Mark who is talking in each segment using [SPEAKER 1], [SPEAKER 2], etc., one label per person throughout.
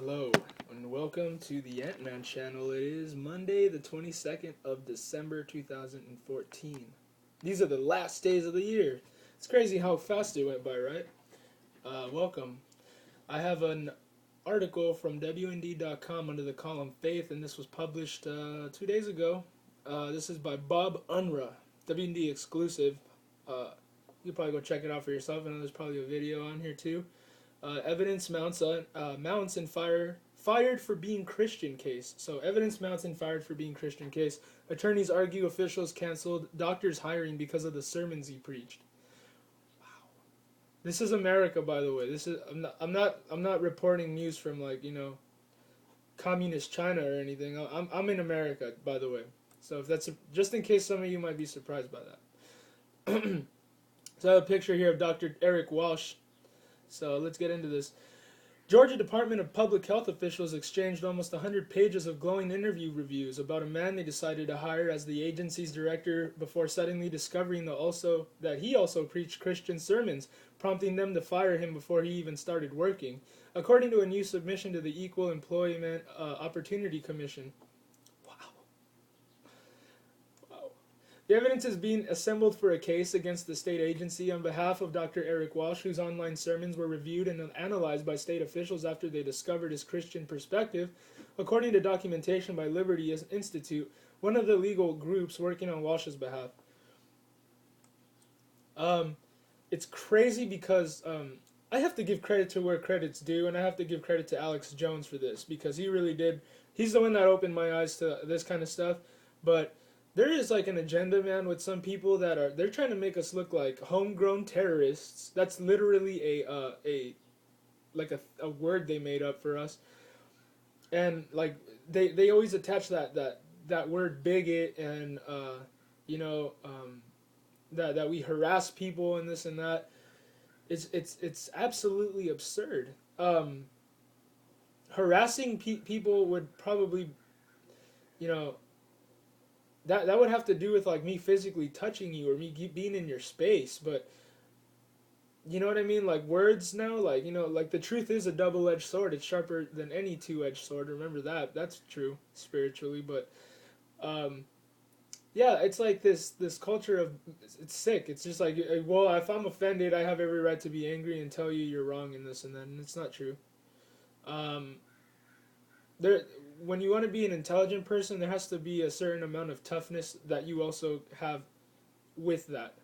[SPEAKER 1] Hello, and welcome to the Ant-Man channel. It is Monday, the 22nd of December, 2014. These are the last days of the year. It's crazy how fast it went by, right? Welcome. I have an article from WND.com under the column Faith, and this was published 2 days ago. This is by Bob Unruh, WND exclusive. You can probably go check it out for yourself. I know there's probably a video on here too. Evidence mounts and fired for being Christian case. So evidence mounts and fired for being Christian case. Attorneys argue officials canceled doctors hiring because of the sermons he preached. Wow. This is America, by the way. This is I'm not reporting news from communist China or anything. I'm in America, by the way. So if that's just in case some of you might be surprised by that. So I have a picture here of Dr. Eric Walsh. So let's get into this. Georgia Department of Public Health officials exchanged almost 100 pages of glowing interview reviews about a man they decided to hire as the agency's director before suddenly discovering that he also preached Christian sermons, prompting them to fire him before he even started working, according to a new submission to the Equal Employment Opportunity Commission. The evidence is being assembled for a case against the state agency on behalf of Dr. Eric Walsh, whose online sermons were reviewed and analyzed by state officials after they discovered his Christian perspective, according to documentation by Liberty Institute, one of the legal groups working on Walsh's behalf. It's crazy because I have to give credit to where credit's due, and I have to give credit to Alex Jones for this, because he really did. He's the one that opened my eyes to this kind of stuff, but there is like an agenda, man, with some people they're trying to make us look like homegrown terrorists. That's literally a word they made up for us, and like they always attach that word bigot and that we harass people and this and that. It's absolutely absurd. Harassing people would probably, you know. That would have to do with like me physically touching you or me being in your space, but you know what I mean? Like words now, like the truth is a double-edged sword. It's sharper than any two-edged sword. Remember that. That's true spiritually, but yeah, it's like this culture of it's sick. It's just like, well, if I'm offended, I have every right to be angry and tell you you're wrong in this and that, and it's not true. Um, there when you want to be an intelligent person, there has to be a certain amount of toughness that you also have with that.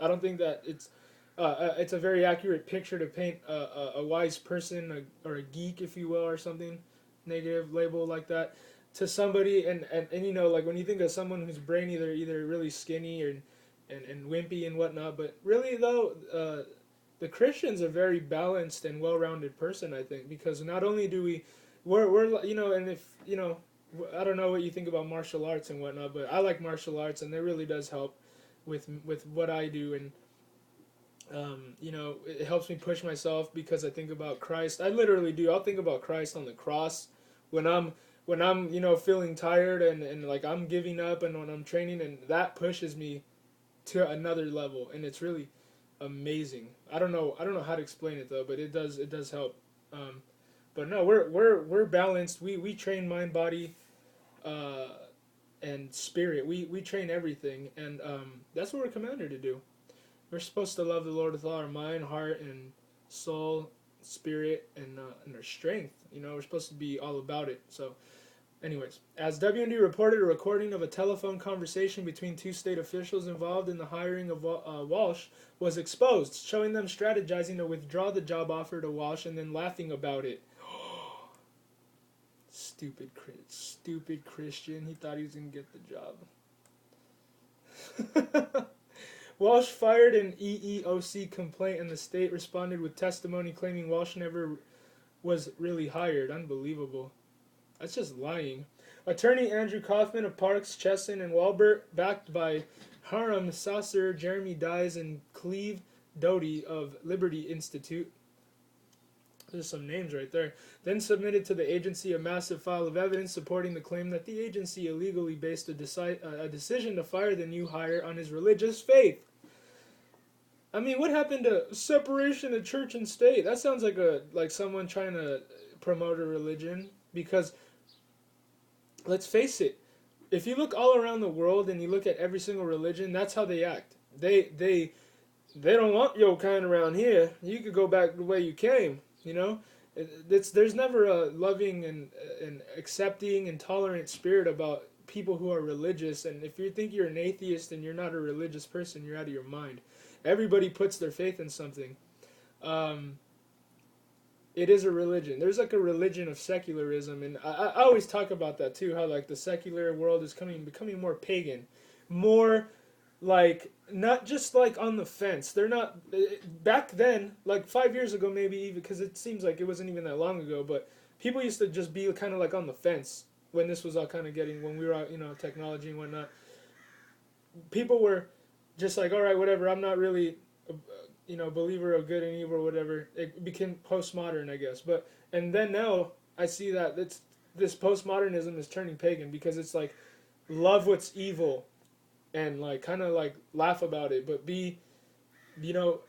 [SPEAKER 1] I don't think that it's a very accurate picture to paint a wise person or a geek, if you will, or something negative label like that to somebody. And like when you think of someone who's brainy, they're either really skinny and wimpy and whatnot. But really, though, the Christian's a very balanced and well-rounded person, I think, because not only do we're and if I don't know what you think about martial arts and whatnot, but I like martial arts, and it really does help with what I do, and it helps me push myself because I think about Christ. I literally do. I'll think about Christ on the cross when I'm feeling tired and like I'm giving up, and when I'm training, and that pushes me to another level, and it's really amazing. I don't know how to explain it though, but it does help. But no, we're balanced. We train mind, body, and spirit. We train everything, and that's what we're commanded to do. We're supposed to love the Lord with all our mind, heart, and soul, spirit, and our strength. We're supposed to be all about it. So, anyways, as WND reported, a recording of a telephone conversation between two state officials involved in the hiring of Walsh was exposed, showing them strategizing to withdraw the job offer to Walsh and then laughing about it. Stupid Christian. He thought he was going to get the job. Walsh fired an EEOC complaint, and the state responded with testimony claiming Walsh never was really hired. Unbelievable. That's just lying. Attorney Andrew Kaufman of Parks, Chesson, and Walbert, backed by Haram Sasser, Jeremy Dyes, and Cleve Doty of Liberty Institute. There's some names right there. Then submitted to the agency a massive file of evidence supporting the claim that the agency illegally based a decision to fire the new hire on his religious faith. I mean, what happened to separation of church and state? That sounds like someone trying to promote a religion because let's face it, if you look all around the world and you look at every single religion, that's how they act. They don't want your kind around here. You could go back the way you came. You know, there's never a loving and accepting and tolerant spirit about people who are religious. And if you think you're an atheist and you're not a religious person, you're out of your mind. Everybody puts their faith in something. Um, it is a religion. There's like a religion of secularism, and I always talk about that too. How like the secular world is becoming more pagan, more like not just like on the fence. They're not back then, like 5 years ago, maybe even because it seems like it wasn't even that long ago. But people used to just be kind of like on the fence when this was all kind of getting when we were out, technology and whatnot. People were just like, all right, whatever. I'm not really believer of good and evil or whatever. It became postmodern, I guess. But and then now I see that this postmodernism is turning pagan because it's like love what's evil and like kind of like laugh about it, but be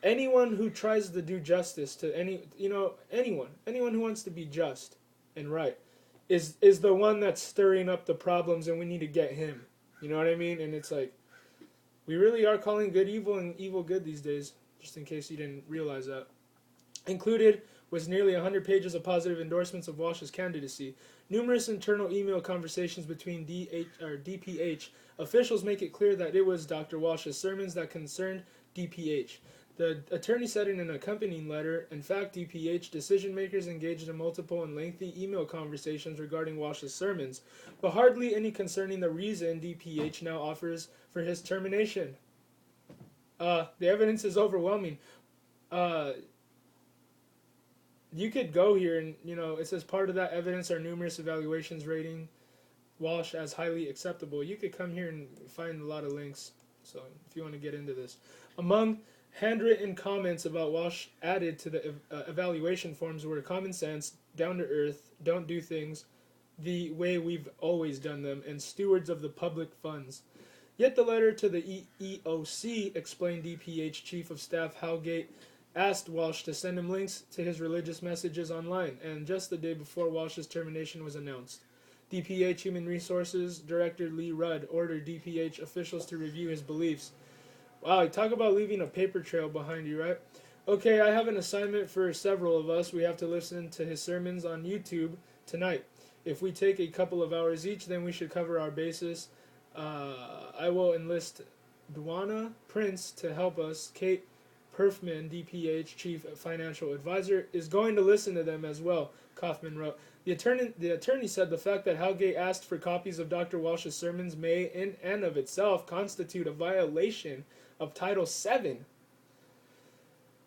[SPEAKER 1] anyone who tries to do justice to anyone who wants to be just and right is the one that's stirring up the problems, and we need to get him. You know what I mean? And it's like we really are calling good evil and evil good these days, just in case you didn't realize that. Included was nearly 100 pages of positive endorsements of Walsh's candidacy. Numerous internal email conversations between DPH officials make it clear that it was Dr. Walsh's sermons that concerned DPH. The attorney said in an accompanying letter, in fact, DPH decision makers engaged in multiple and lengthy email conversations regarding Walsh's sermons, but hardly any concerning the reason DPH now offers for his termination. The evidence is overwhelming. You could go here and, it says part of that evidence are numerous evaluations rating Walsh as highly acceptable. You could come here and find a lot of links, so if you want to get into this. Among handwritten comments about Walsh added to the evaluation forms were common sense, down to earth, don't do things the way we've always done them, and stewards of the public funds. Yet the letter to the EEOC, explained DPH Chief of Staff Howgate, asked Walsh to send him links to his religious messages online, and just the day before Walsh's termination was announced. DPH Human Resources Director Lee Rudd ordered DPH officials to review his beliefs. Wow, talk about leaving a paper trail behind you, right? Okay, I have an assignment for several of us. We have to listen to his sermons on YouTube tonight. If we take a couple of hours each, then we should cover our bases. I will enlist Dwana Prince to help us. Kate Perfman, DPH Chief Financial Advisor, is going to listen to them as well, Kaufman wrote. The attorney said the fact that Howgate asked for copies of Dr. Walsh's sermons may, in and of itself, constitute a violation of Title VII.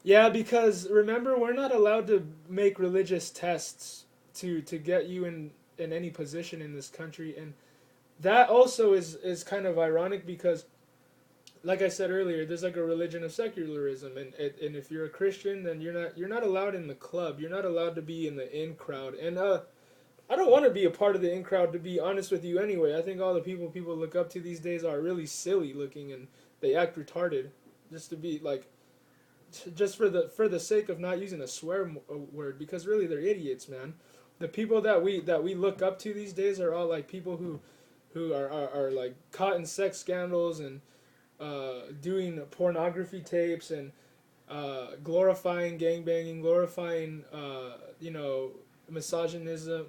[SPEAKER 1] Yeah, because remember, we're not allowed to make religious tests to get you in any position in this country, and that also is kind of ironic because, like I said earlier, there's like a religion of secularism, and if you're a Christian, then you're not allowed in the club. You're not allowed to be in the in crowd, and I don't want to be a part of the in crowd, to be honest with you. Anyway, I think all the people look up to these days are really silly looking, and they act retarded, just to be like, just for the sake of not using a swear word, because really they're idiots, man. The people that we look up to these days are all like people who are like caught in sex scandals and doing pornography tapes and glorifying gangbanging, glorifying misogynism,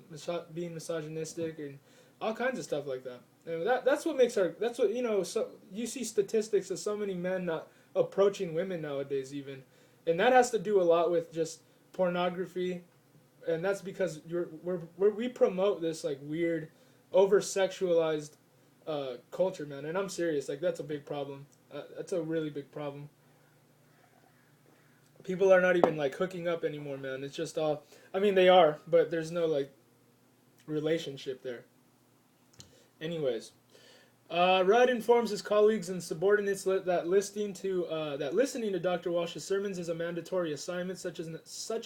[SPEAKER 1] being misogynistic, and all kinds of stuff like that. And that's what makes so you see statistics of so many men not approaching women nowadays even, and that has to do a lot with just pornography, and that's because we promote this like weird, over sexualized culture, man. And I'm serious, like that's a big problem. That's a really big problem. People are not even like hooking up anymore, man. It's just all. I mean, they are, but there's no like relationship there. Anyways, Rudd informs his colleagues and subordinates that listening to Dr. Walsh's sermons is a mandatory assignment. Such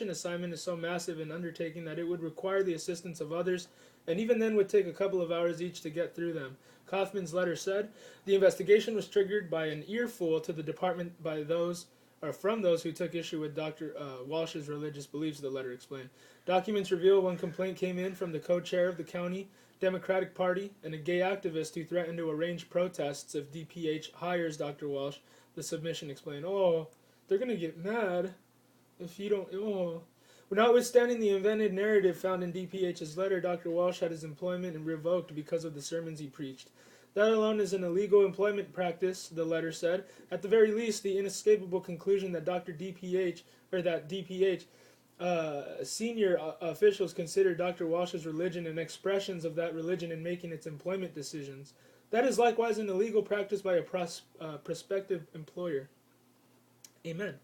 [SPEAKER 1] an assignment is so massive an undertaking that it would require the assistance of others, and even then would take a couple of hours each to get through them. Kaufman's letter said, the investigation was triggered by an earful to the department by those or from those who took issue with Dr. Walsh's religious beliefs, the letter explained. Documents reveal one complaint came in from the co-chair of the county Democratic Party and a gay activist who threatened to arrange protests if DPH hires Dr. Walsh. The submission explained, "Oh, they're going to get mad if you don't, oh." Notwithstanding the invented narrative found in DPH's letter, Dr. Walsh had his employment revoked because of the sermons he preached. That alone is an illegal employment practice, the letter said. At the very least, the inescapable conclusion that DPH senior officials consider Dr. Walsh's religion and expressions of that religion in making its employment decisions. That is likewise an illegal practice by a prospective employer. Amen.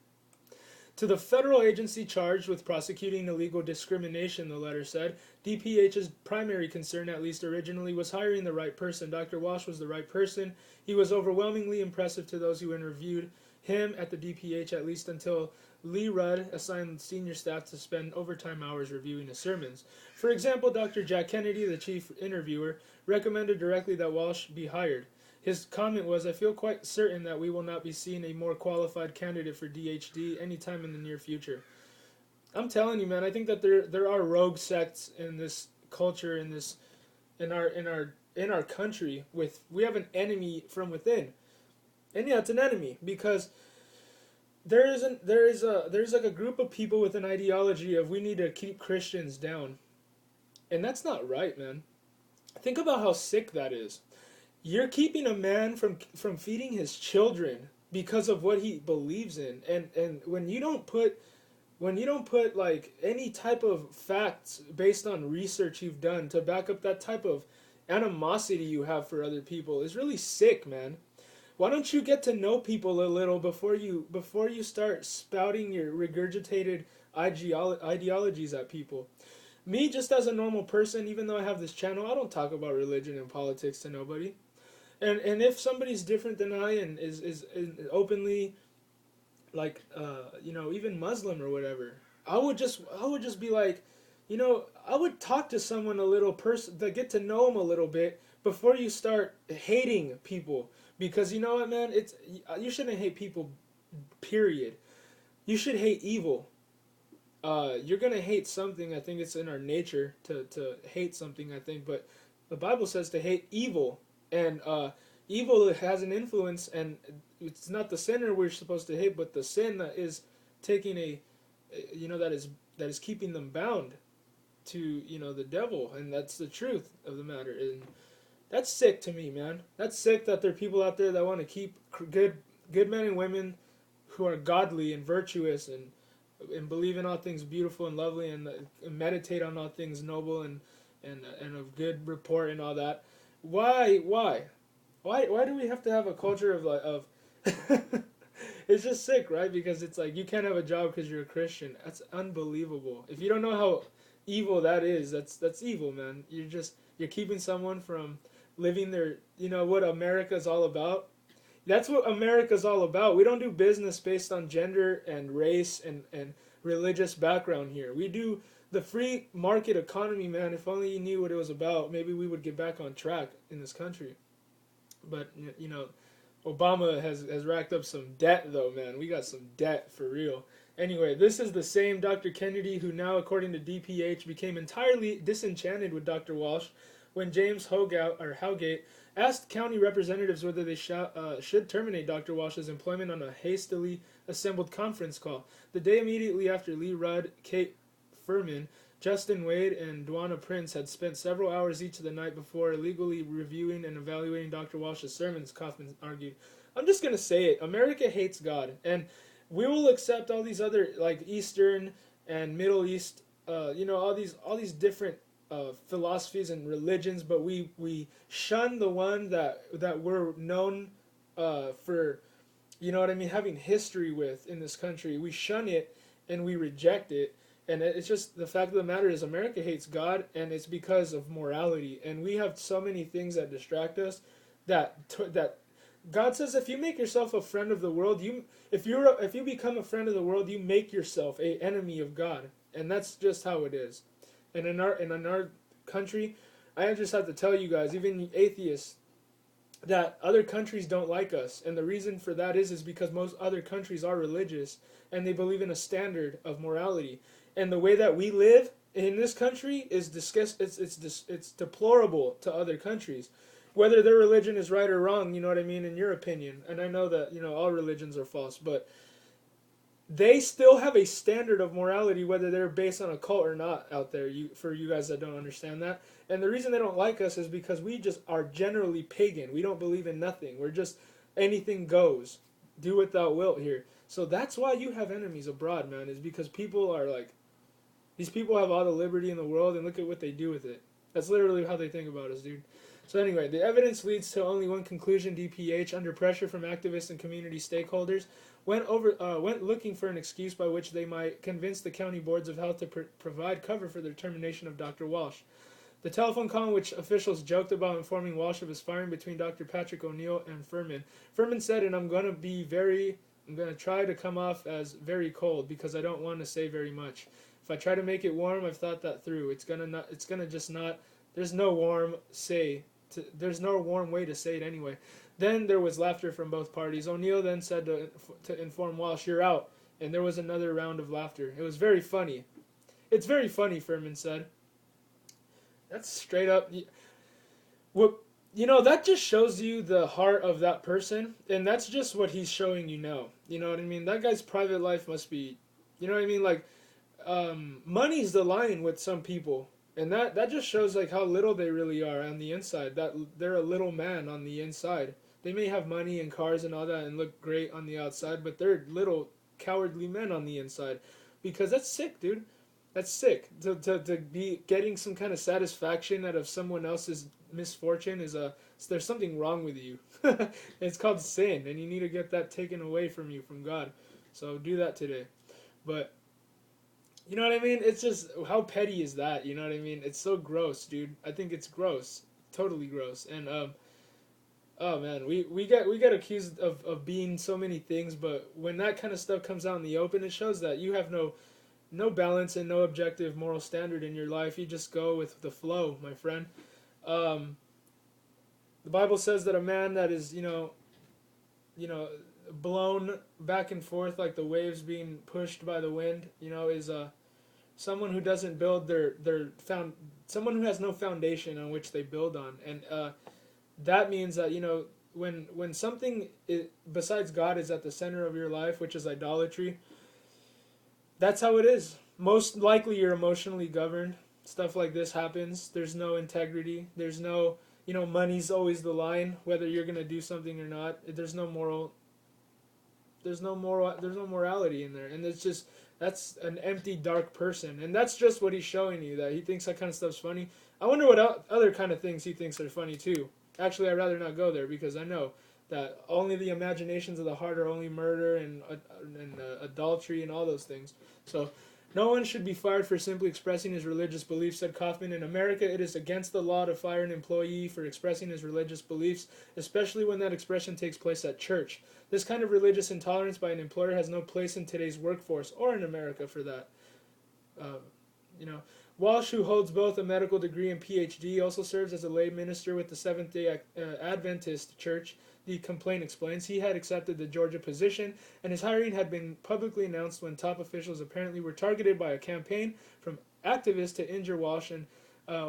[SPEAKER 1] To the federal agency charged with prosecuting illegal discrimination, the letter said, DPH's primary concern, at least originally, was hiring the right person. Dr. Walsh was the right person. He was overwhelmingly impressive to those who interviewed him at the DPH, at least until Lee Rudd assigned senior staff to spend overtime hours reviewing his sermons. For example, Dr. Jack Kennedy, the chief interviewer, recommended directly that Walsh be hired. His comment was, "I feel quite certain that we will not be seeing a more qualified candidate for DHD anytime in the near future." I'm telling you, man, I think that there are rogue sects in this culture, in our country. We have an enemy from within, and yeah, it's an enemy because there's like a group of people with an ideology of we need to keep Christians down, and that's not right, man. Think about how sick that is. You're keeping a man from feeding his children because of what he believes in, and when you don't put like any type of facts based on research you've done to back up that type of animosity you have for other people is really sick, man. Why don't you get to know people a little before you start spouting your regurgitated ideologies at people? Me, just as a normal person, even though I have this channel, I don't talk about religion and politics to nobody. And if somebody's different than I and is openly like even Muslim or whatever, I would just be like, I would talk to someone a little person to get to know them a little bit before you start hating people, because you know what, man, you shouldn't hate people, period. You should hate evil. You're gonna hate something. I think it's in our nature to hate something, I think, but the Bible says to hate evil. And evil has an influence, and it's not the sinner we're supposed to hate, but the sin that is taking that is keeping them bound to the devil, and that's the truth of the matter. And that's sick to me, man. That's sick that there are people out there that want to keep good men and women who are godly and virtuous and believe in all things beautiful and lovely and meditate on all things noble and of good report and all that. Why do we have to have a culture of it's just sick, right? Because it's like you can't have a job because you're a Christian. That's unbelievable. If you don't know how evil that is, that's evil, man. You're keeping someone from living their, what America's all about. That's what America's all about. We don't do business based on gender and race and religious background here. We do the free market economy, man. If only you knew what it was about, maybe we would get back on track in this country. But Obama has racked up some debt, though, man. We got some debt for real. Anyway, this is the same Dr. Kennedy who now, according to DPH, became entirely disenchanted with Dr. Walsh when James Howgate asked county representatives whether they should terminate Dr. Walsh's employment on a hastily assembled conference call. The day immediately after, Lee Rudd, Kate Furman, Justin Wade, and Dwana Prince had spent several hours each of the night before illegally reviewing and evaluating Dr. Walsh's sermons, Kaufman argued. I'm just going to say it. America hates God. And we will accept all these other, like, Eastern and Middle East, all these different philosophies and religions, but we shun the one that we're known for, having history with in this country. We shun it and we reject it. And it's just the fact of the matter is America hates God, and it's because of morality. And we have so many things that distract us that God says if you make yourself a friend of the world, if you become a friend of the world, you make yourself an enemy of God. And that's just how it is. And in our country, I just have to tell you guys, even atheists, that other countries don't like us, and the reason for that is because most other countries are religious and they believe in a standard of morality, and the way that we live in this country is it's deplorable to other countries, whether their religion is right or wrong. You know what I mean, in your opinion. And I know that all religions are false, but they still have a standard of morality, whether they're based on a cult or not, out there. For you guys that don't understand that, and the reason they don't like us is because we just are generally pagan. We don't believe in nothing. We're just anything goes, do what thou wilt here. So that's why you have enemies abroad, man. Is because people are like, these people have all the liberty in the world, and look at what they do with it. That's literally how they think about us, dude. So anyway, the evidence leads to only one conclusion. DPH, under pressure from activists and community stakeholders, went looking for an excuse by which they might convince the county boards of health to provide cover for the termination of Dr. Walsh. The telephone call in which officials joked about informing Walsh of his firing between Dr. Patrick O'Neill and Furman. Furman said, and I'm going to try to come off as very cold because I don't want to say very much. If I try to make it warm, I've thought that through. It's gonna just not, there's no warm there's no warm way to say it anyway. Then there was laughter from both parties. O'Neill then said to inform Walsh, "You're out." And there was another round of laughter. It was very funny. It's very funny, Furman said. That's straight up. What that just shows you the heart of that person, and that's just what he's showing you now. You know what I mean? That guy's private life must be, you know what I mean? Like, money's the line with some people, and that just shows like how little they really are on the inside. That they're a little man on the inside. They may have money and cars and all that and look great on the outside, but they're little cowardly men on the inside, because that's sick, dude. That's sick. To be getting some kind of satisfaction out of someone else's misfortune there's something wrong with you. It's called sin, and you need to get that taken away from you from God. So do that today. But you know what I mean? It's just, how petty is that? You know what I mean? It's so gross, dude. I think it's gross, totally gross. And oh man, we get accused of being so many things, but when that kind of stuff comes out in the open, it shows that you have no balance and no objective moral standard in your life. You just go with the flow, my friend. Um, the Bible says that a man that is blown back and forth like the waves being pushed by the wind, is someone who doesn't build someone who has no foundation on which they build on, and that means that when something besides God is at the center of your life, which is idolatry, that's how it is. Most likely you're emotionally governed. Stuff like this happens. There's no integrity. There's no, money's always the line, whether you're going to do something or not. There's no morality in there. And that's an empty, dark person. And that's just what he's showing you, that he thinks that kind of stuff's funny. I wonder what other kind of things he thinks are funny too. Actually, I'd rather not go there, because I know that only the imaginations of the heart are only murder and adultery and all those things. So no one should be fired for simply expressing his religious beliefs, said Kaufman. In America, it is against the law to fire an employee for expressing his religious beliefs, especially when that expression takes place at church. This kind of religious intolerance by an employer has no place in today's workforce, or in America for that. Uh, you know, Walsh, who holds both a medical degree and PhD, also serves as a lay minister with the Seventh-day Adventist Church. The complaint explains he had accepted the Georgia position, and his hiring had been publicly announced when top officials apparently were targeted by a campaign from activists to injure Walsh, and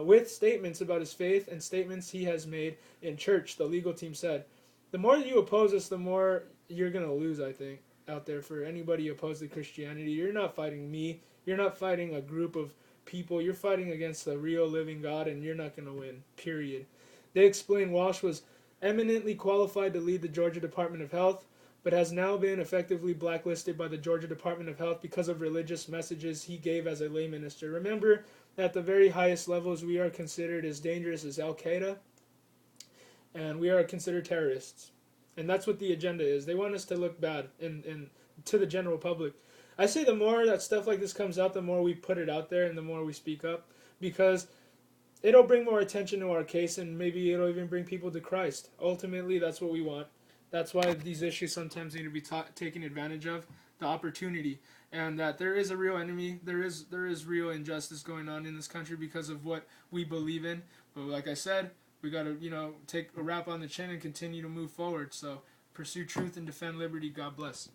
[SPEAKER 1] with statements about his faith and statements he has made in church, the legal team said. The more you oppose us, the more you're going to lose, I think, out there. For anybody opposed to Christianity, you're not fighting me. You're not fighting a group of people. You're fighting against the real living God, and you're not going to win, period. They explained Walsh was eminently qualified to lead the Georgia Department of Health, but has now been effectively blacklisted by the Georgia Department of Health because of religious messages he gave as a lay minister. Remember, at the very highest levels, we are considered as dangerous as Al-Qaeda, and we are considered terrorists. And that's what the agenda is. They want us to look bad to the general public. I say the more that stuff like this comes out, the more we put it out there and the more we speak up, because it'll bring more attention to our case, and maybe it'll even bring people to Christ. Ultimately, that's what we want. That's why these issues sometimes need to be taken advantage of, the opportunity, and that there is a real enemy. There is real injustice going on in this country because of what we believe in. But like I said, we gotta, take a rap on the chin and continue to move forward. So pursue truth and defend liberty. God bless.